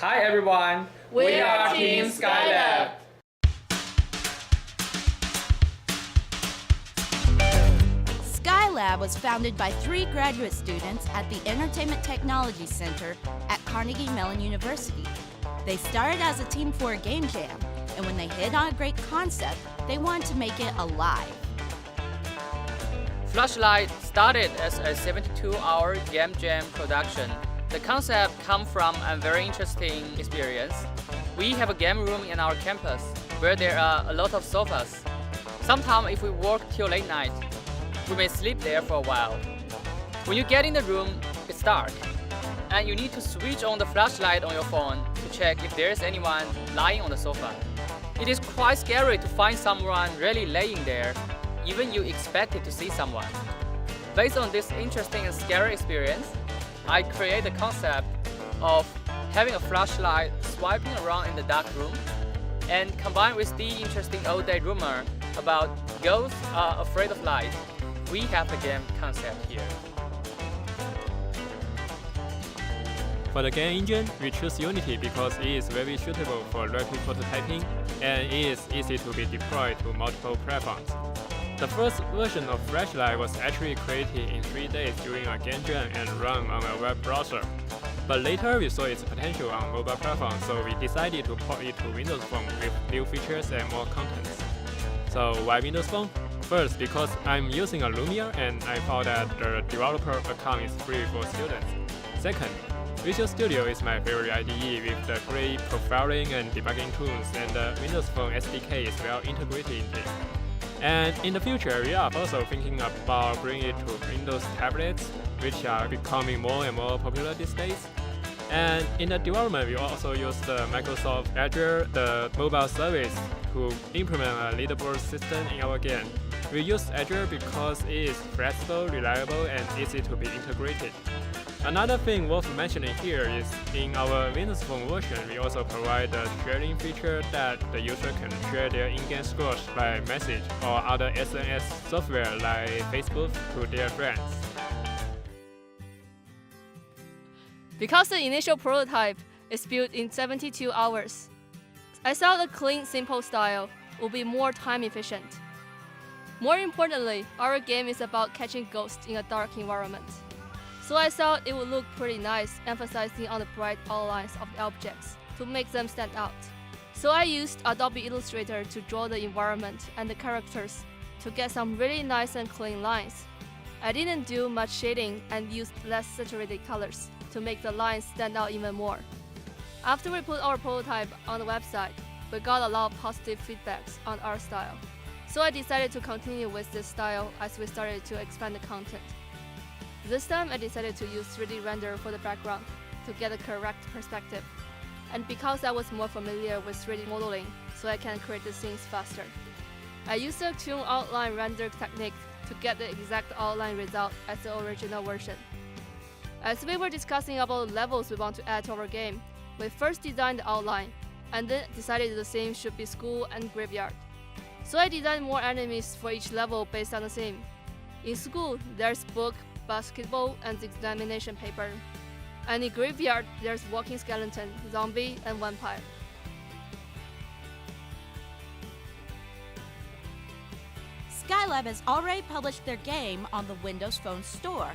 Hi everyone, We are Team SkyLab. SkyLab was founded by 3 graduate students at the Entertainment Technology Center at Carnegie Mellon University. They started as a team for a game jam, and when they hit on a great concept, they wanted to make it alive. Flashlight started as a 72-hour game jam production. The concept comes from a very interesting experience. We have a game room in our campus where there are a lot of sofas. Sometimes if we work till late night, we may sleep there for a while. When you get in the room, it's dark, and you need to switch on the flashlight on your phone to check if there is anyone lying on the sofa. It is quite scary to find someone really laying there, even you expected to see someone. Based on this interesting and scary experience, I created the concept of having a flashlight swiping around in the dark room, and combined with the interesting old-day rumor about ghosts are afraid of light, we have the game concept here. For the game engine, we choose Unity because it is very suitable for rapid prototyping and it is easy to be deployed to multiple platforms. The first version of Flashlight was actually created in 3 days during a game jam and run on a web browser. But later we saw its potential on mobile platforms, so we decided to port it to Windows Phone with new features and more contents. So why Windows Phone? First, because I'm using a Lumia and I found that the developer account is free for students. Second, Visual Studio is my favorite IDE with the great profiling and debugging tools, and the Windows Phone SDK is well integrated into it. And in the future, we are also thinking about bringing it to Windows tablets, which are becoming more and more popular these days. And in the development, we also use the Microsoft Azure, the mobile service, to implement a leaderboard system in our game. We use Azure because it is flexible, reliable, and easy to be integrated. Another thing worth mentioning here is in our Windows Phone version, we also provide a sharing feature that the user can share their in-game scores by message or other SNS software like Facebook to their friends. Because the initial prototype is built in 72 hours, I thought a clean, simple style would be more time efficient. More importantly, our game is about catching ghosts in a dark environment. So I thought it would look pretty nice, emphasizing on the bright outlines of the objects to make them stand out. So I used Adobe Illustrator to draw the environment and the characters to get some really nice and clean lines. I didn't do much shading and used less saturated colors to make the lines stand out even more. After we put our prototype on the website, we got a lot of positive feedbacks on our style. So I decided to continue with this style as we started to expand the content. This time I decided to use 3D render for the background to get the correct perspective. And because I was more familiar with 3D modeling, so I can create the scenes faster. I used a Toon outline render technique to get the exact outline result as the original version. As we were discussing about the levels we want to add to our game, we first designed the outline, and then decided the theme should be school and graveyard. So I designed more enemies for each level based on the theme. In school, there's book, basketball, and examination paper. And in graveyard, there's walking skeleton, zombie, and vampire. SkyLab has already published their game on the Windows Phone store,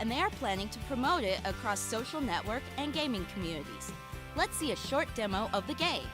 and they are planning to promote it across social network and gaming communities. Let's see a short demo of the game.